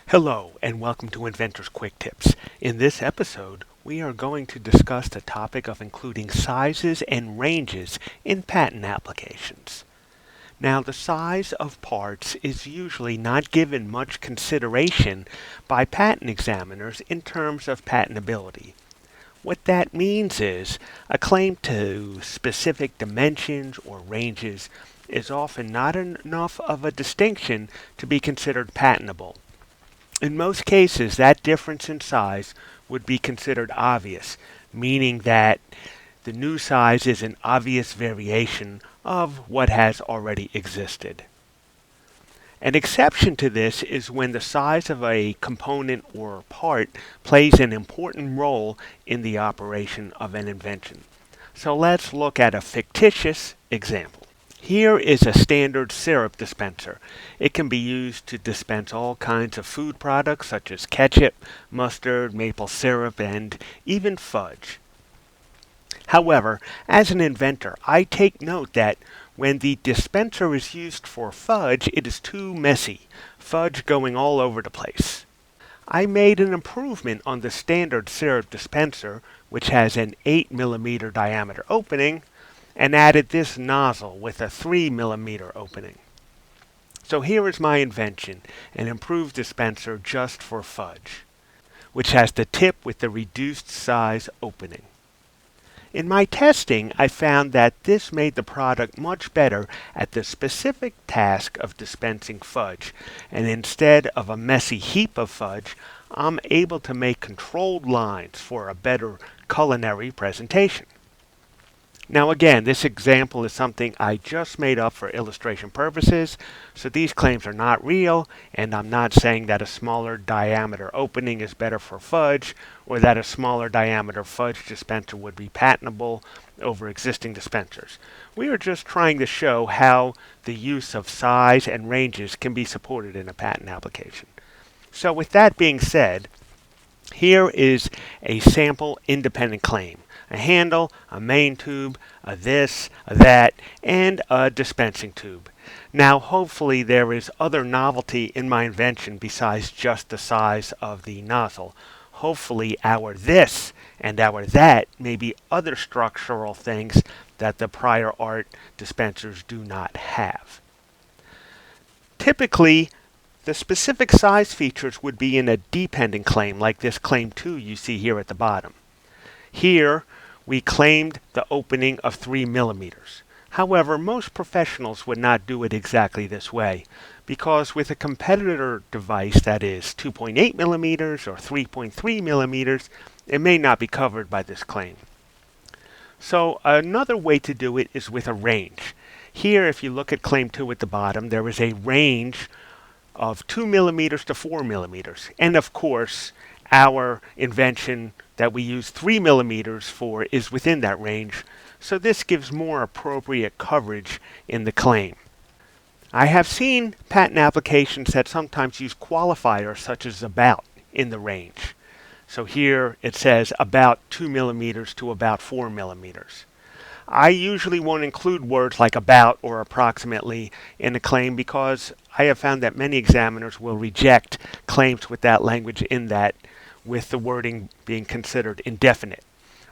Hello and welcome to Inventor's Quick Tips. In this episode, we are going to discuss the topic of including sizes and ranges in patent applications. Now, the size of parts is usually not given much consideration by patent examiners in terms of patentability. What that means is a claim to specific dimensions or ranges is often not enough of a distinction to be considered patentable. In most cases, that difference in size would be considered obvious, meaning that the new size is an obvious variation of what has already existed. An exception to this is when the size of a component or part plays an important role in the operation of an invention. So let's look at a fictitious example. Here is a standard syrup dispenser. It can be used to dispense all kinds of food products such as ketchup, mustard, maple syrup, and even fudge. However, as an inventor, I take note that when the dispenser is used for fudge, it is too messy, fudge going all over the place. I made an improvement on the standard syrup dispenser, which has an 8 mm diameter opening, and added this nozzle with a 3 mm opening. So here is my invention, an improved dispenser just for fudge, which has the tip with the reduced size opening. In my testing, I found that this made the product much better at the specific task of dispensing fudge, and instead of a messy heap of fudge, I'm able to make controlled lines for a better culinary presentation. Now again, this example is something I just made up for illustration purposes, so these claims are not real, and I'm not saying that a smaller diameter opening is better for fudge, or that a smaller diameter fudge dispenser would be patentable over existing dispensers. We are just trying to show how the use of size and ranges can be supported in a patent application. So with that being said, here is a sample independent claim. A handle, a main tube, a this, a that, and a dispensing tube. Now hopefully there is other novelty in my invention besides just the size of the nozzle. Hopefully our this and our that may be other structural things that the prior art dispensers do not have. Typically, the specific size features would be in a dependent claim like this claim 2 you see here at the bottom. Here, we claimed the opening of 3 mm. However, most professionals would not do it exactly this way, because with a competitor device that is 2.8 mm or 3.3 mm, it may not be covered by this claim. So another way to do it is with a range. Here, if you look at claim 2 at the bottom, there is a range of 2 mm to 4 mm. And of course, our invention that we use 3 mm for is within that range, so this gives more appropriate coverage in the claim. I have seen patent applications that sometimes use qualifiers such as about in the range. So here it says about 2 mm to about 4 mm. I usually won't include words like about or approximately in a claim because I have found that many examiners will reject claims with that language in that, with the wording being considered indefinite.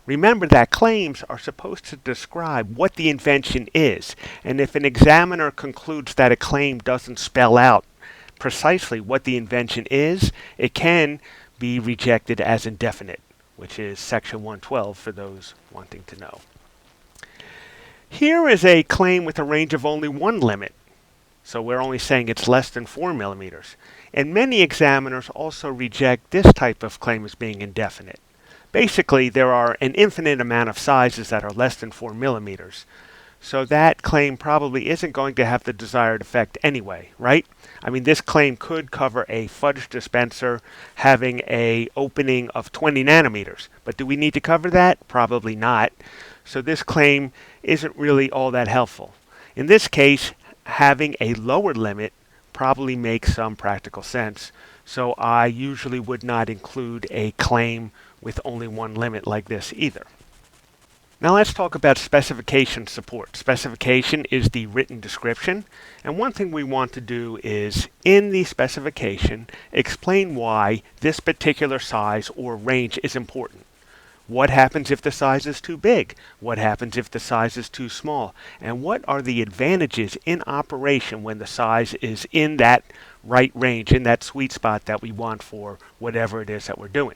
Remember that claims are supposed to describe what the invention is, and if an examiner concludes that a claim doesn't spell out precisely what the invention is, it can be rejected as indefinite, which is section 112 for those wanting to know. Here is a claim with a range of only one limit, so we're only saying it's less than 4 mm. And many examiners also reject this type of claim as being indefinite. Basically, there are an infinite amount of sizes that are less than 4 mm, so that claim probably isn't going to have the desired effect anyway, right? I mean, this claim could cover a fudge dispenser having an opening of 20 nanometers, but do we need to cover that? Probably not. So this claim isn't really all that helpful. In this case, having a lower limit probably makes some practical sense, so I usually would not include a claim with only one limit like this either. Now let's talk about specification support. Specification is the written description, and one thing we want to do is, in the specification, explain why this particular size or range is important. What happens if the size is too big? What happens if the size is too small? And what are the advantages in operation when the size is in that right range, in that sweet spot that we want for whatever it is that we're doing?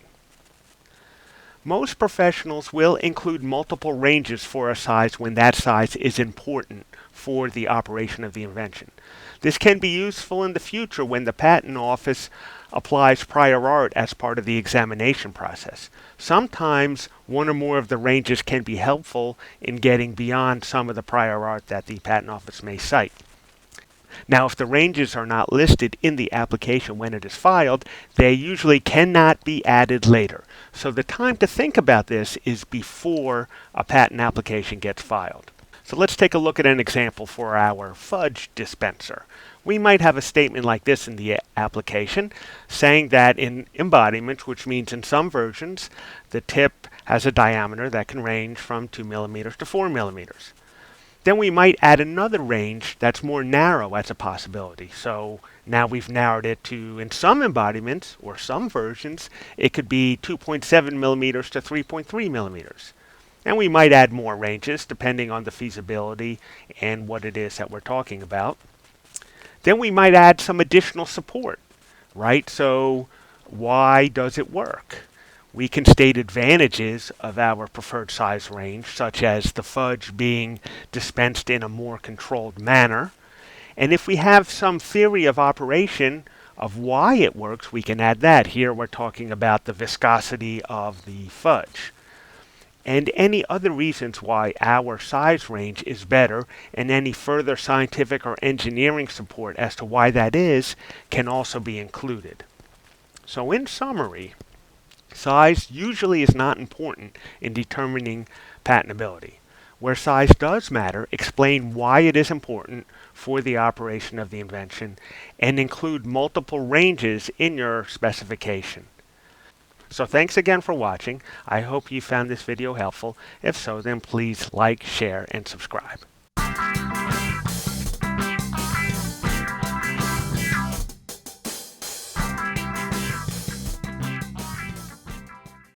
Most professionals will include multiple ranges for a size when that size is important for the operation of the invention. This can be useful in the future when the patent office applies prior art as part of the examination process. Sometimes one or more of the ranges can be helpful in getting beyond some of the prior art that the patent office may cite. Now, if the ranges are not listed in the application when it is filed, they usually cannot be added later. So the time to think about this is before a patent application gets filed. So let's take a look at an example for our fudge dispenser. We might have a statement like this in the application saying that in embodiments, which means in some versions, the tip has a diameter that can range from 2 millimeters to 4 millimeters. Then we might add another range that's more narrow as a possibility. So now we've narrowed it to, in some embodiments or some versions, it could be 2.7 millimeters to 3.3 millimeters. And we might add more ranges depending on the feasibility and what it is that we're talking about. Then we might add some additional support, right? So why does it work? We can state advantages of our preferred size range, such as the fudge being dispensed in a more controlled manner. And if we have some theory of operation of why it works, we can add that. Here we're talking about the viscosity of the fudge. And any other reasons why our size range is better, and any further scientific or engineering support as to why that is, can also be included. So in summary, size usually is not important in determining patentability. Where size does matter, explain why it is important for the operation of the invention, and include multiple ranges in your specification. So thanks again for watching. I hope you found this video helpful. If so, then please like, share, and subscribe.